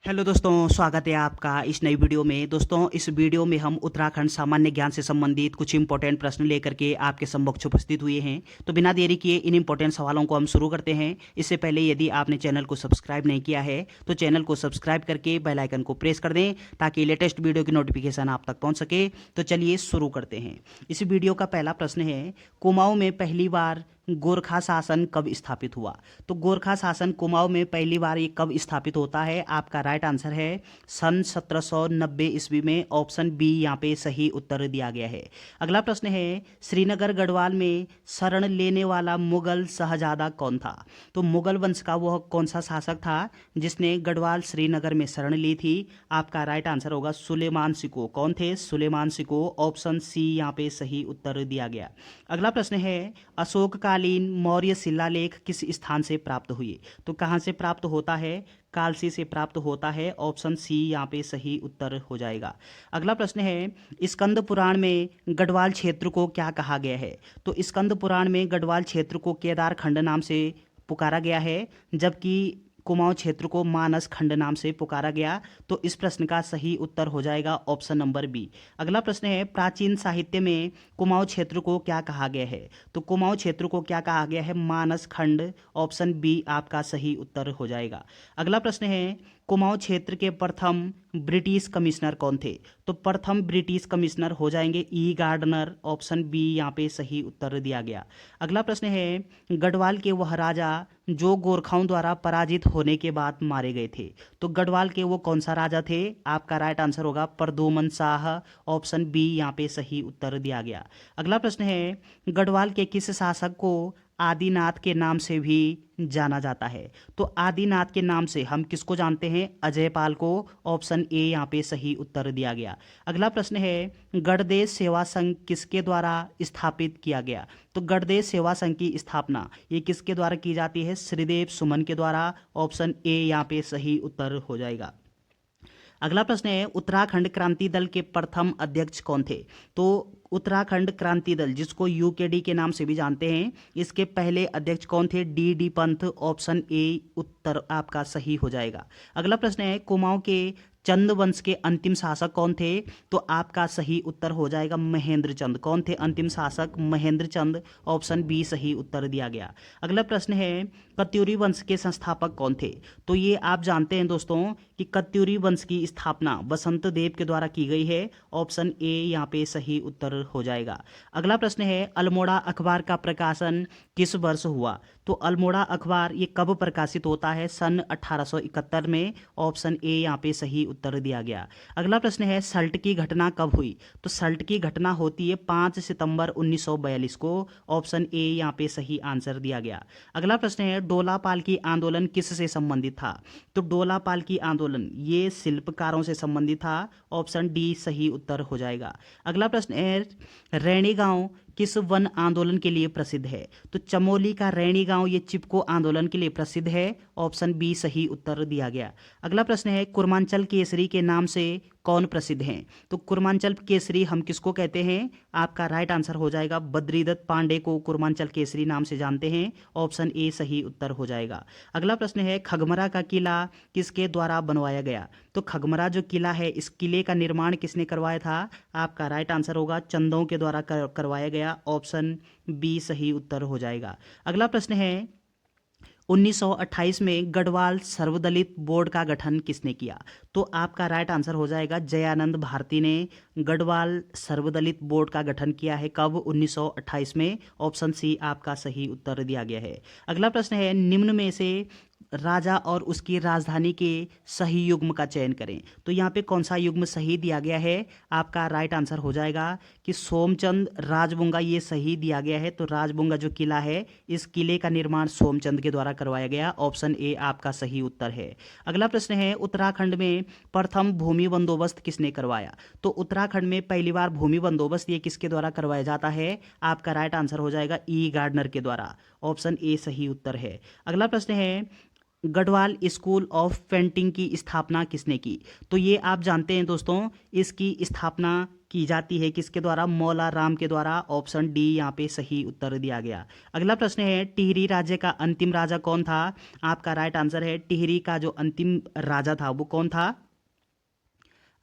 Hello दोस्तों, स्वागत है आपका इस नई वीडियो में। दोस्तों, इस वीडियो में हम उत्तराखंड सामान्य ज्ञान से संबंधित कुछ इंपॉर्टेंट प्रश्न लेकर के आपके समक्ष उपस्थित हुए हैं। तो बिना देरी किए इन इंपॉर्टेंट सवालों को हम शुरू करते हैं। इससे पहले यदि आपने चैनल को सब्सक्राइब नहीं किया है तो चैनल को सब्सक्राइब करके बेल आइकन को प्रेस कर दें ताकि लेटेस्ट वीडियो की नोटिफिकेशन आप तक पहुँच सके। तो चलिए शुरू करते हैं। इस वीडियो का पहला प्रश्न है, कुमाऊं में पहली बार गोरखा शासन कब स्थापित हुआ? तो गोरखा शासन कुमाऊं में पहली बार ये कब स्थापित होता है? आपका राइट आंसर है सन 1790 ईस्वी में। ऑप्शन बी यहाँ पे सही उत्तर दिया गया है। अगला प्रश्न है, श्रीनगर गढ़वाल में शरण लेने वाला मुगल शहजादा कौन था? तो मुगल वंश का वह कौन सा शासक था जिसने गढ़वाल श्रीनगर में शरण ली थी? आपका राइट आंसर होगा सुलेमान सिको। कौन थे? सुलेमान सिको। ऑप्शन सी यहाँ पे सही उत्तर दिया गया। अगला प्रश्न है, अशोककालीन मौर्य शिलालेख किस स्थान से प्राप्त हुए? तो कहाँ से प्राप्त होता है? कालसी से प्राप्त होता है। ऑप्शन सी यहाँ पे सही उत्तर हो जाएगा। अगला प्रश्न है, स्कंद पुराण में गढ़वाल क्षेत्र को क्या कहा गया है? तो स्कंद पुराण में गढ़वाल क्षेत्र को केदार खंड नाम से पुकारा गया है, जबकि कुमाऊं क्षेत्र को मानस खंड नाम से पुकारा गया। तो इस प्रश्न का सही उत्तर हो जाएगा ऑप्शन नंबर बी। अगला प्रश्न है, प्राचीन साहित्य में कुमाऊं क्षेत्र को क्या कहा गया है? तो कुमाऊं क्षेत्र को क्या कहा गया है? मानस खंड। ऑप्शन बी आपका सही उत्तर हो जाएगा। अगला प्रश्न है, कुमाऊं क्षेत्र के प्रथम ब्रिटिश कमिश्नर कौन थे? तो प्रथम ब्रिटिश कमिश्नर हो जाएंगे ई गार्डनर। ऑप्शन बी यहाँ पे सही उत्तर दिया गया। अगला प्रश्न है, गढ़वाल के वह राजा जो गोरखाओं द्वारा पराजित होने के बाद मारे गए थे, तो गढ़वाल के वो कौन सा राजा थे? आपका राइट आंसर होगा परदुमन शाह। ऑप्शन बी यहाँ पे सही उत्तर दिया गया। अगला प्रश्न है, गढ़वाल के किस शासक को आदिनाथ के नाम से भी जाना जाता है? तो आदिनाथ के नाम से हम किसको जानते हैं? अजयपाल को। ऑप्शन ए यहाँ पे सही उत्तर दिया गया। अगला प्रश्न है, गढ़देश सेवा संघ किसके द्वारा स्थापित किया गया? तो गढ़देश सेवा संघ की स्थापना ये किसके द्वारा की जाती है? श्रीदेव सुमन के द्वारा। ऑप्शन ए यहाँ पे सही उत्तर हो जाएगा। अगला प्रश्न है, उत्तराखंड क्रांति दल के प्रथम अध्यक्ष कौन थे? तो उत्तराखंड क्रांति दल, जिसको यूकेडी के नाम से भी जानते हैं, इसके पहले अध्यक्ष कौन थे? डी पंथ। ऑप्शन ए उत्तर आपका सही हो जाएगा। अगला प्रश्न है, कुमाऊं के चंद वंश के अंतिम शासक कौन थे? तो आपका सही उत्तर हो जाएगा महेंद्र चंद। कौन थे अंतिम शासक? महेंद्र चंद। ऑप्शन बी सही उत्तर दिया गया। अगला प्रश्न है, कत्यूरी वंश के संस्थापक कौन थे? तो ये आप जानते हैं दोस्तों कि कत्यूरी वंश की स्थापना बसंत देव के द्वारा की गई है। ऑप्शन ए यहाँ पे सही उत्तर हो जाएगा। अगला प्रश्न है, अल्मोड़ा अखबार का प्रकाशन किस वर्ष हुआ? तो अल्मोड़ा अखबार ये कब प्रकाशित होता है? सन 1871 में। ऑप्शन ए यहाँ पे सही उत्तर दिया गया। अगला प्रश्न है, सल्ट की घटना कब हुई? तो सल्ट की घटना होती है 5 सितंबर 1942 को। ऑप्शन ए यहाँ पे सही आंसर दिया गया। अगला प्रश्न है, डोला पालकी आंदोलन किससे संबंधित था? तो डोला पालकी आंदोलन ये शिल्पकारों से संबंधित था। ऑप्शन डी सही उत्तर हो जाएगा। अगला प्रश्न है, रैणी गांव किस वन आंदोलन के लिए प्रसिद्ध है? तो चमोली का रैणी गांव ये चिपको आंदोलन के लिए प्रसिद्ध है। ऑप्शन बी सही उत्तर दिया गया। अगला प्रश्न है, कुर्मांचल केसरी के नाम से कौन प्रसिद्ध हैं? तो कुर्मांचल केसरी हम किसको कहते हैं? आपका राइट आंसर हो जाएगा बद्रीदत्त पांडे को कुर्मांचल केसरी नाम से जानते हैं। ऑप्शन ए सही उत्तर हो जाएगा। अगला प्रश्न है, खगमरा का किला किसके द्वारा बनवाया गया? तो खगमरा जो किला है, इस किले का निर्माण किसने करवाया था? आपका राइट आंसर होगा चंदों के द्वारा करवाया गया। ऑप्शन बी सही उत्तर हो जाएगा। अगला प्रश्न है, 1928 में गढ़वाल सर्वदलित बोर्ड का गठन किसने किया? तो आपका राइट आंसर हो जाएगा जयानंद भारती ने गढ़वाल सर्वदलित बोर्ड का गठन किया है। कब? 1928 में। ऑप्शन सी आपका सही उत्तर दिया गया है। अगला प्रश्न है, निम्न में से राजा और उसकी राजधानी के सही युग्म का चयन करें। तो यहाँ पे कौन सा युग्म सही दिया गया है? आपका राइट आंसर हो जाएगा कि सोमचंद राजबुंगा ये सही दिया गया है। तो राजबुंगा जो किला है, इस किले का निर्माण सोमचंद के द्वारा करवाया गया। ऑप्शन ए आपका सही उत्तर है। अगला प्रश्न है, उत्तराखंड में प्रथम भूमि बंदोबस्त किसने करवाया? तो उत्तराखंड में पहली बार भूमि बंदोबस्त ये किसके द्वारा करवाया जाता है? आपका राइट आंसर हो जाएगा ई गार्डनर के द्वारा। ऑप्शन ए सही उत्तर है। अगला प्रश्न है, गढ़वाल स्कूल ऑफ पेंटिंग की स्थापना किसने की? तो ये आप जानते हैं दोस्तों, इसकी स्थापना की जाती है किसके द्वारा? मौला राम के द्वारा। ऑप्शन डी यहाँ पे सही उत्तर दिया गया। अगला प्रश्न है, टिहरी राज्य का अंतिम राजा कौन था? आपका राइट आंसर है टिहरी का जो अंतिम राजा था वो कौन था?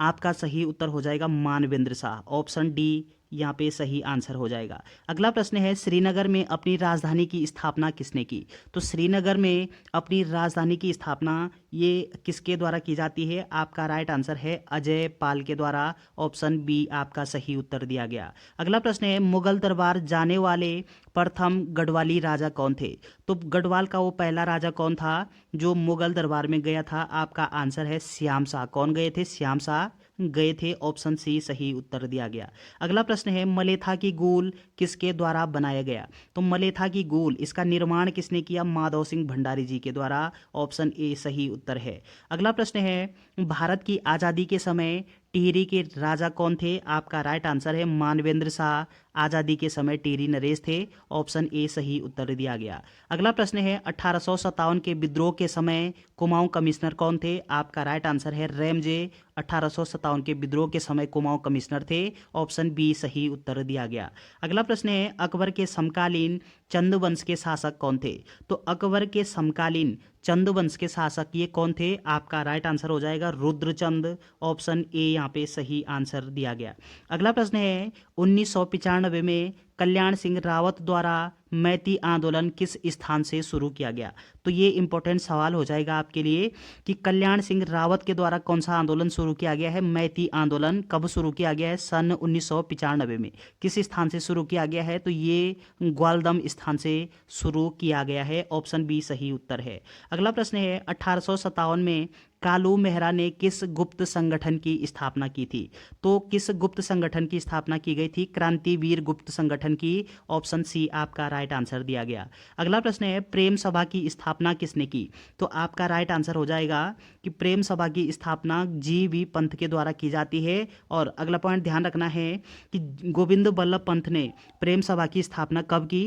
आपका सही उत्तर हो जाएगा मानवेंद्र शाह। ऑप्शन डी यहाँ पे सही आंसर हो जाएगा। अगला प्रश्न है, श्रीनगर में अपनी राजधानी की स्थापना किसने की? तो श्रीनगर में अपनी राजधानी की स्थापना ये किसके द्वारा की जाती है? आपका राइट आंसर है अजय पाल के द्वारा। ऑप्शन बी आपका सही उत्तर दिया गया। अगला प्रश्न है, मुगल दरबार जाने वाले प्रथम गढ़वाली राजा कौन थे? तो गढ़वाल का वो पहला राजा कौन था जो मुगल दरबार में गया था? आपका आंसर है श्याम शाह। कौन गए थे? श्याम शाह गए थे। ऑप्शन सी सही उत्तर दिया गया। अगला प्रश्न है, मलेथा की गूल किसके द्वारा बनाया गया? तो मलेथा की गूल इसका निर्माण किसने किया? माधव सिंह भंडारी जी के द्वारा। ऑप्शन ए सही उत्तर है। अगला प्रश्न है, भारत की आज़ादी के समय टिहरी के राजा कौन थे? आपका राइट आंसर है मानवेंद्र शाह। आज़ादी के समय टिहरी नरेश थे। ऑप्शन ए सही उत्तर दिया गया। अगला प्रश्न है, 1857 के विद्रोह के समय कुमाऊं कमिश्नर कौन थे? आपका राइट आंसर है रैमजे। 1857 के विद्रोह के समय कुमाऊं कमिश्नर थे। ऑप्शन बी सही उत्तर दिया गया। अगला प्रश्न है, अकबर के समकालीन चंद वंश के शासक कौन थे? तो अकबर के समकालीन चंद वंश के शासक ये कौन थे? आपका राइट आंसर हो जाएगा रुद्रचंद। ऑप्शन ए यहाँ पे सही आंसर दिया गया। अगला प्रश्न है, 1995 में कल्याण सिंह रावत द्वारा मैती आंदोलन किस स्थान से शुरू किया गया? तो ये इंपॉर्टेंट सवाल हो जाएगा आपके लिए कि कल्याण सिंह रावत के द्वारा कौन सा आंदोलन शुरू किया गया है? मैती आंदोलन कब शुरू किया गया है? सन 1995 में। किस स्थान से शुरू किया गया है? तो ये ग्वालदम स्थान से शुरू किया गया है। ऑप्शन बी सही उत्तर है। अगला प्रश्न है, 1857 में कालू मेहरा ने किस गुप्त संगठन की स्थापना की थी? तो किस गुप्त संगठन की स्थापना की गई थी? क्रांतिवीर गुप्त संगठन की। ऑप्शन सी आपका राइट आंसर दिया गया। अगला प्रश्न है, प्रेम सभा की स्थापना किसने की? तो आपका राइट आंसर हो जाएगा कि प्रेम सभा की स्थापना जी.वी. पंत के द्वारा की जाती है। और अगला पॉइंट ध्यान रखना है कि गोविंद बल्लभ पंत ने प्रेम सभा की स्थापना कब की?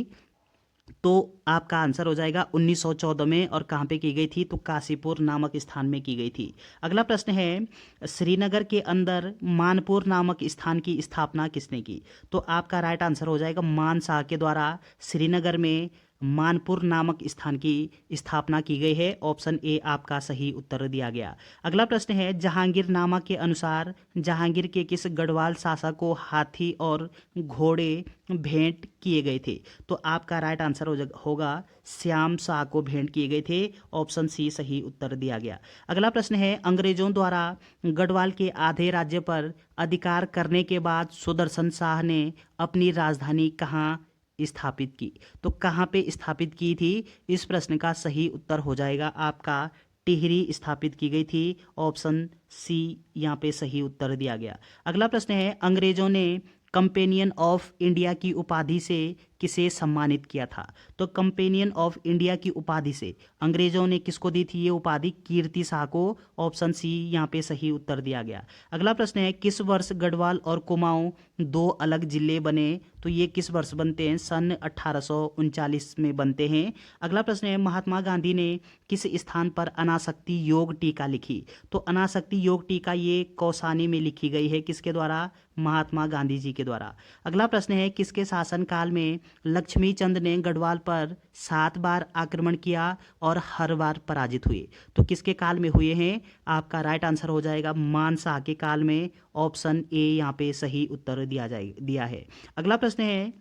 तो आपका आंसर हो जाएगा 1914 में। और कहाँ पे की गई थी? तो काशीपुर नामक स्थान में की गई थी। अगला प्रश्न है, श्रीनगर के अंदर मानपुर नामक स्थान की स्थापना किसने की? तो आपका राइट आंसर हो जाएगा मान शाह के द्वारा। श्रीनगर में मानपुर नामक स्थान की स्थापना की गई है। ऑप्शन ए आपका सही उत्तर दिया गया। अगला प्रश्न है, जहांगीरनामा के अनुसार जहांगीर के किस गढ़वाल शासक को हाथी और घोड़े भेंट किए गए थे? तो आपका राइट आंसर होगा श्याम शाह को भेंट किए गए थे। ऑप्शन सी सही उत्तर दिया गया। अगला प्रश्न है, अंग्रेजों द्वारा गढ़वाल के आधे राज्य पर अधिकार करने के बाद सुदर्शन शाह ने अपनी राजधानी कहाँ स्थापित की? तो कहाँ पे स्थापित की थी? इस प्रश्न का सही उत्तर हो जाएगा आपका टिहरी स्थापित की गई थी। ऑप्शन सी यहाँ पे सही उत्तर दिया गया। अगला प्रश्न है, अंग्रेजों ने कंपेनियन ऑफ इंडिया की उपाधि से किसे सम्मानित किया था? तो कंपेनियन ऑफ इंडिया की उपाधि से अंग्रेजों ने किसको दी थी ये उपाधि? कीर्ति शाह को। ऑप्शन सी यहाँ पे सही उत्तर दिया गया। अगला प्रश्न है, किस वर्ष गढ़वाल और कुमाऊं दो अलग जिले बने? तो ये किस वर्ष बनते हैं? सन 1839 में बनते हैं। अगला प्रश्न है, महात्मा गांधी ने किस स्थान पर अनासक्ति योग टीका लिखी? तो अनासक्ति योग टीका ये कौसानी में लिखी गई है। किसके द्वारा? महात्मा गांधी जी के द्वारा। अगला प्रश्न है, किसके शासनकाल में लक्ष्मी चंद ने गढ़वाल पर 7 बार आक्रमण किया और हर बार पराजित हुए? तो किसके काल में हुए हैं? आपका राइट आंसर हो जाएगा मान शाह के काल में। ऑप्शन ए यहाँ पे सही उत्तर दिया है। अगला प्रश्न है,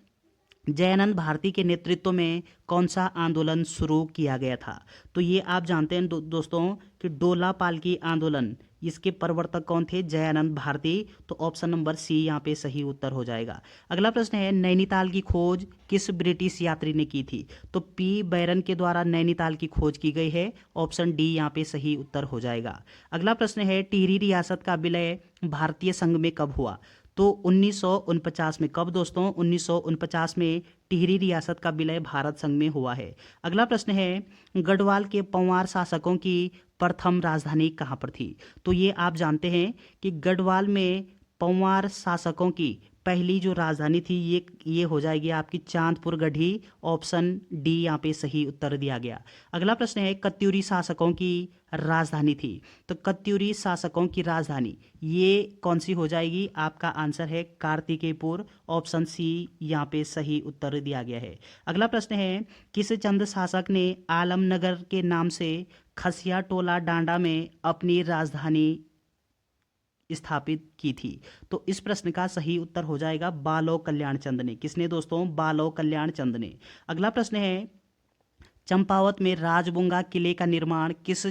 जयानंद भारती के नेतृत्व में कौन सा आंदोलन शुरू किया गया था? तो ये आप जानते हैं दोस्तों कि डोला पालकी आंदोलन, इसके प्रवर्तक कौन थे? जयानंद भारती। तो ऑप्शन नंबर सी यहाँ पे सही उत्तर हो जाएगा। अगला प्रश्न है, नैनीताल की खोज किस ब्रिटिश यात्री ने की थी? तो पी बैरन के द्वारा नैनीताल की खोज की गई है। ऑप्शन डी यहाँ पे सही उत्तर हो जाएगा। अगला प्रश्न है, टिहरी रियासत का विलय भारतीय संघ में कब हुआ? तो 1949 में। कब दोस्तों? 1949 में टिहरी रियासत का विलय भारत संघ में हुआ है। अगला प्रश्न है, गढ़वाल के पंवार शासकों की प्रथम राजधानी कहाँ पर थी? तो ये आप जानते हैं कि गढ़वाल में पंवार शासकों की पहली जो राजधानी थी ये हो जाएगी आपकी चांदपुर गढ़ी। ऑप्शन डी यहाँ पे सही उत्तर दिया गया। अगला प्रश्न है कत्यूरी शासकों की राजधानी थी। तो कत्यूरी शासकों की राजधानी ये कौन सी हो जाएगी? आपका आंसर है कार्तिकेयपुर। ऑप्शन सी यहाँ पे सही उत्तर दिया गया है। अगला प्रश्न है किस चंद शासक ने आलमनगर के नाम से खसिया टोला डांडा में अपनी राजधानी स्थापित की थी? तो इस प्रश्न का सही उत्तर हो जाएगा बालो कल्याण चंद ने। किसने दोस्तों? बालो कल्याण चंद ने। अगला प्रश्न है चंपावत में राजबुंगा किले का निर्माण किस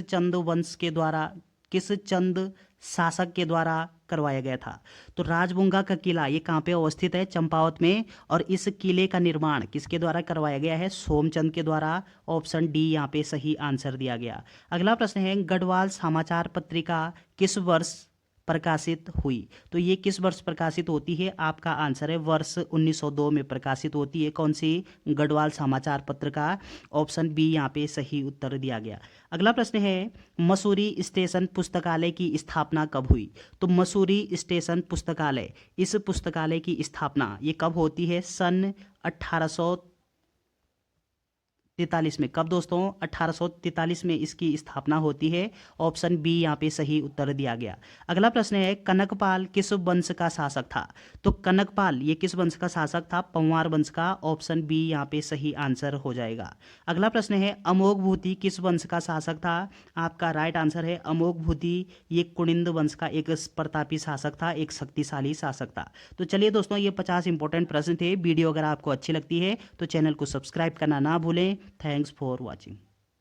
चंद शासक के द्वारा करवाया गया था? तो राजबुंगा का किला ये कहाँ पे अवस्थित है? चंपावत में। और इस किले का निर्माण किसके द्वारा करवाया गया है? सोमचंद के द्वारा। ऑप्शन डी यहाँ पे सही आंसर दिया गया। अगला प्रश्न है गढ़वाल समाचार पत्रिका किस वर्ष प्रकाशित हुई? तो ये किस वर्ष प्रकाशित होती है? आपका आंसर है वर्ष 1902 में प्रकाशित होती है। कौन सी? गढ़वाल समाचार पत्र का। ऑप्शन बी यहाँ पे सही उत्तर दिया गया। अगला प्रश्न है मसूरी स्टेशन पुस्तकालय की स्थापना कब हुई? तो मसूरी स्टेशन पुस्तकालय इस पुस्तकालय की स्थापना ये कब होती है? सन 1843 में। कब दोस्तों? 1843 में इसकी स्थापना होती है। ऑप्शन बी यहाँ पे सही उत्तर दिया गया। अगला प्रश्न है कनकपाल किस वंश का शासक था? तो कनकपाल ये किस वंश का शासक था? पंवार वंश का। ऑप्शन बी यहाँ पे सही आंसर हो जाएगा। अगला प्रश्न है अमोघ भूति किस वंश का शासक था? आपका राइट आंसर है अमोघ भूति ये कुनिंद वंश का एक प्रतापी शासक था, एक शक्तिशाली शासक था। तो चलिए दोस्तों ये 50 इंपॉर्टेंट प्रश्न थे। वीडियो अगर आपको अच्छी लगती है तो चैनल को सब्सक्राइब करना ना भूलें। Thanks for watching.